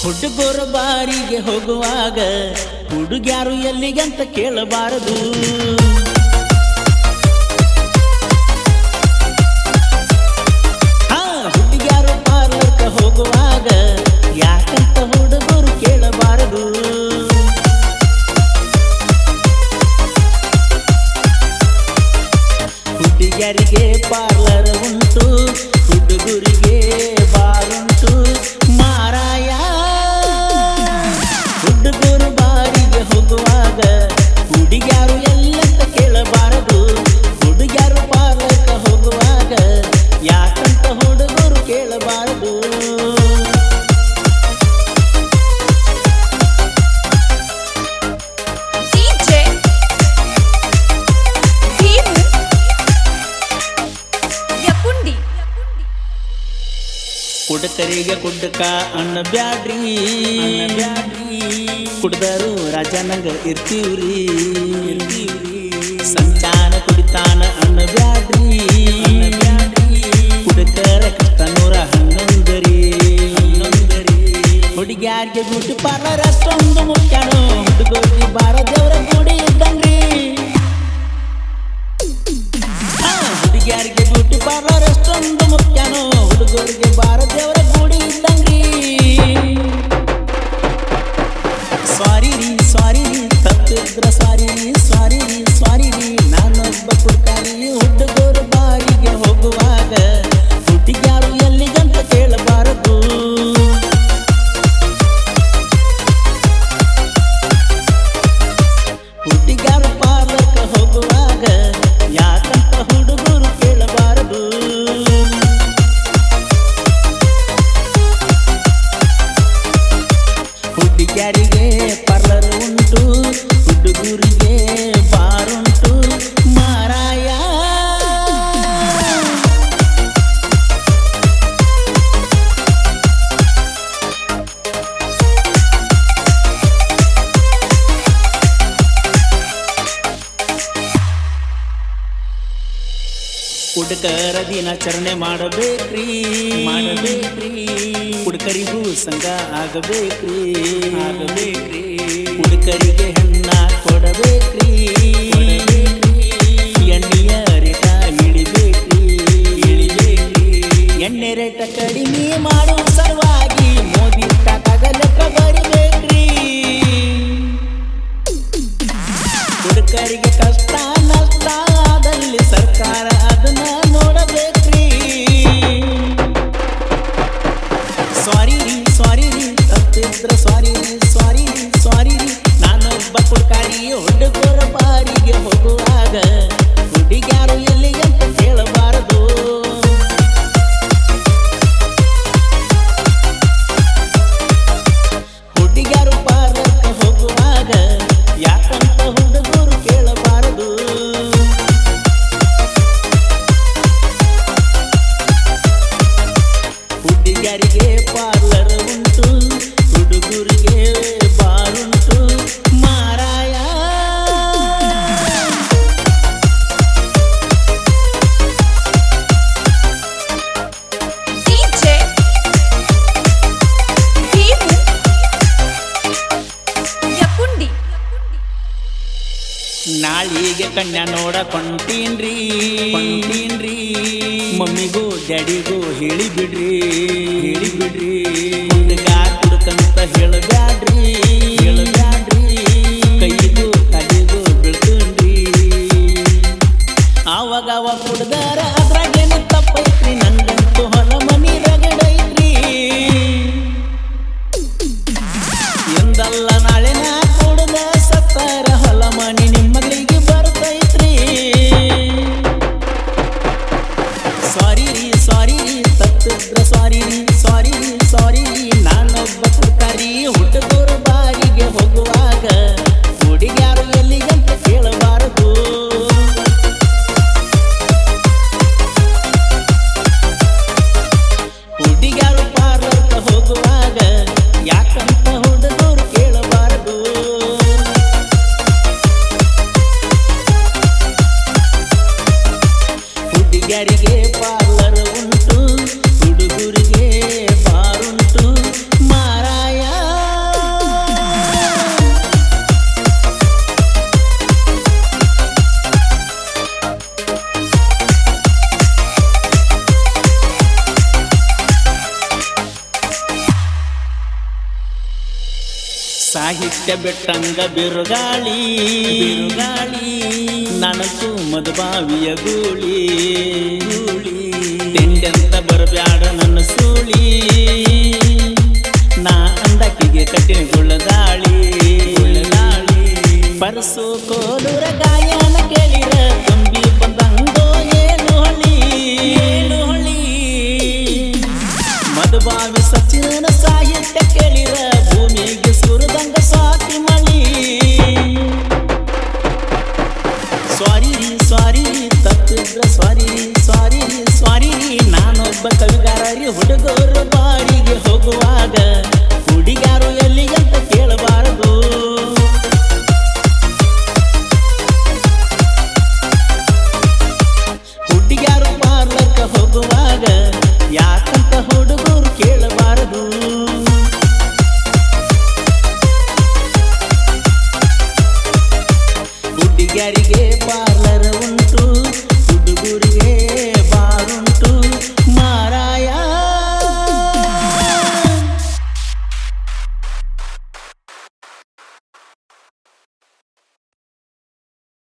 ಹುಡುಗರು ಬಾರಿಗೆ ಹೋಗುವಾಗ ಹುಡುಗ್ಯಾರು ಎಲ್ಲಿಗಂತ ಕೇಳಬಾರದು. ಹುಡುಗ್ಯಾರು ಪಾರ್ಲರ್ಕ ಹೋಗುವಾಗ ಯಾಕಂತ ಹುಡುಗರು ಕೇಳಬಾರದು. ಹುಡುಗ್ಯಾರಿಗೆ ಪಾರ್ಲರ್ ಉಂಟು, ಹುಡುಗರಿಗೆ ಬಾರುಂಟು ಮಾರಾಯ. ಹುಡುಗರು ಬಾರಿಗೆ ಹೋಗುವಾಗ ಹುಡುಗ್ಯಾರು ಎಲ್ಲಂತ ಕೇಳಬಾರದು. ಹುಡುಗ್ಯಾರು ಪಾರ್ಲರ್ಕ ಹೋಗುವಾಗ ಯಾಕಂತ ಹುಡುಗರು ಕೇಳಬಾರದು. ಕುಡಕರಿಗೆ ಕುಡ್ಡಕ ಅನ್ನಬ್ಯಾಡ್ರಿ, ಕುಡ್ದರು ರಾಜನಂಗ ಇರ್ತೀವ್ರಿ. ಸಂಚಾನ ಕುಡಿತಾನ ಅನ್ನಬ್ಯಾಡ್ರಿ, ಕುಡಕರ ಕಷ್ಟ 111 ಹುಡುಗ್ಯಾರಿಗೆ ಬ್ಯೂಟಿ ಪಾರ್ಲರ್ ಅಷ್ಟೊಂದು ಮುಖ್ಯಾನು. ಹುಡುಗರಿಗೆ ಬಾರ ದೇವರ ಗುಡಿ ಇದ್ದಂಗ್ರಿ. ಹುಡುಗ್ಯಾರಿಗೆ ಬ್ಯೂಟಿ ಪಾರ್ಲರ್ ಅಷ್ಟೊಂದು ಮುಖ್ಯಾನು. ಹುಡುಗರಿಗೆ ಬಾರ ದೇವರ ಗುಡಿ ಇದ್ದಂಗ್ರಿ. ಸಾರಿ ರೀ ಸಾರಿ ರೀ ತಪ್ಪಿದ್ರ ಸಾರಿ ರೀ ಸಾರಿ ರೀ ಸಾರಿ ರೀ ನಾನೊಬ್ಬ ಕುಡ್ಕಾರಿ. ಹುಡುಗರು ಬಾರಿಗೆ ಹೋಗುವಾಗ ಹುಡುಗ್ಯಾರು ಎಲ್ಲಿಗಂತ ಕೇಳಬಾರದು. ಹುಡುಗ್ಯಾರು ಪಾರ್ಲರ್ಕ ಹೋಗುವಾಗ ಯಾಕಂತ ಹುಡುಗರು ಕೇಳಬಾರದು. ಹುಡುಗ್ಯಾರಿಗೆ ಪಾರ್ಲರ್ ಉಂಟು, ಹುಡುಗರಿಗೆ ಬಾರುಂಟು ಮಾರಾಯ. ಹುಡುಗರ ದಿನಾಚರಣೆ ಮಾಡಬೇಕ್ರಿ, ಹುಡುಗರಿಗೂ ಸಂಘ ಆಗಬೇಕ್ರಿ. ಹುಡುಗರಿಗೆ ಹೆಣ್ಣ ಕೊಡಬೇಕ್ರಿ, ಎಣ್ಣೆಯ ರೇಟ ಇಳಿಬೇಕ್ರಿ. ಎಣ್ಣೆ ರೇಟ ಕಡಿಮೆ ಮಾಡುವ ಸಲುವಾಗಿ ಮೋದಿ ತಾತಾಗ ಲೆಕ್ಕ ಬರಿಬೇಕ್ರಿ. ಹುಡುಗರಿಗೆ ಕಷ್ಟ ನಷ್ಟ ಆದಲ್ಲಿ ಸರ್ಕಾರ ಅದನ್ನ ನೋಡಬೇಕ್ರಿ. ಸಾರಿ ರೀ ಸಾರಿ ರೀ ತಪ್ಪಿದ್ರ ಸಾರಿ ರೀ ಸಾರಿ ರೀ ಸಾರಿ ರೀ ನಾನೊಬ್ಬ ಕುಡ್ಕಾರಿ. ಹುಡುಗರ ಬಾರಿಗೆ ಹೋಗುವಾಗ ಹುಡುಗ್ಯಾರು ಎಲ್ಲಿಗಂತ ಕೇಳಬಾರದು. ಹುಡುಗ್ಯಾರು ಪಾರ್ಲರ್ಕ ಹೋಗುವಾಗ ಯಾಕಂತ ಹುಡುಗರು ಕೇಳಬಾರದು. ಹುಡುಗ್ಯಾರಿಗೆ ಪಾರ್ಲರ್ ಉಂಟು, ಹುಡುಗರಿಗೆ ಬಾರುಂಟು ಮಾರಾಯ. ನಾಳಿಗೆ ಕನ್ಯಾ ನೋಡಕೊಂಟೀನ್ರಿ, ಮಮ್ಮಿಗೂ ಡ್ಯಾಡಿಗೂ ಹೇಳಿಬಿಡ್ರಿ. ಹುಡುಗ ಕುಡ್ಕಂತ ಹೇಳಬ್ಯಾಡ್ರಿ, ಕೈಗೂ ಕಾಲಿಗೂ ಬೀಳ್ತನ್ರಿ. ಆವಾಗ ಕುಡ್ದಾರ ಅದ್ರಾಗೇನು ತಪ್ಪೈತ್ರಿ, ನಂಗಂತೂ ಹೊಲ ಮನಿ ರಗಡೈತ್ರಿ. ಎಂದಲ್ಲ ನಾಳೆ ನಾ ಕುಡ್ದ ಸತ್ತಾರ ಹೊಲ ಮನಿ ನಿಮ್ಮಗಳಿಗೆ ಬರ್ತೈತ್ರಿ. ಸಾರಿ ರೀ ಸಾರಿ ರೀ ತಪ್ಪಿದ್ರ ಸಾರಿ ರೀ ಸಾರಿ ರೀ ಸಾರಿ ರೀ ಸಾಹಿತ್ಯ ಬಿಟ್ಟಂಗ ಬಿರುಗಾಳಿ ಬಿರುಗಾಳಿ ನನಗೂ ಮಧುಬಾವಿಯ ಗೂಳಿ ಗೂಳಿ ತಿಂಡೆಂತ ಬರಬ್ಯಾಡ ನನ್ನ ಸೂಳಿ ನಾ ಅಂದಕ್ಕಿಗೆ ಕಠಿಣ ಗುಳ್ಳದಾಳಿ ಗುಳ್ಳದಾಳಿ ಪರಸು ಕೋಲೂರ ಗಾಯನ ಕೇಳಿರ ತುಂಬಿ ಬಂದಂಗೋ ಏನು ಹೊಳಿ ಮಧುಬಾವಿ ಸಚಿನ ಸಾಹಿತ್ಯ ಕೇಳಿರ ಭೂಮಿಗೆ ಸುರದಂಗ ಸ್ವಾತಿ ಮಳಿ ಸ್ವಾರಿ ಸ್ವಾರಿ ತಪ್ಪಿದ್ರ ಸ್ವಾರಿ ಸ್ವಾರಿ ಸ್ವಾರಿ ನಾನೊಬ್ಬ ಕವಿಗಾರರಿ ಹುಡುಗರು ಬಾರಿಗೆ ಹೋಗುವಾಗ ಹುಡುಗಾರು ಎಲ್ಲಿಗಂತ ಕೇಳಬಾರದು ಹುಡುಗಾರು ಪಾರ್ಲರ್ಕ ಹೋಗುವಾಗ ಯಾಕಂತ ಹುಡುಗರು ಕೇಳಬಾರದು ಹುಡುಗಿಯರಿಗೆ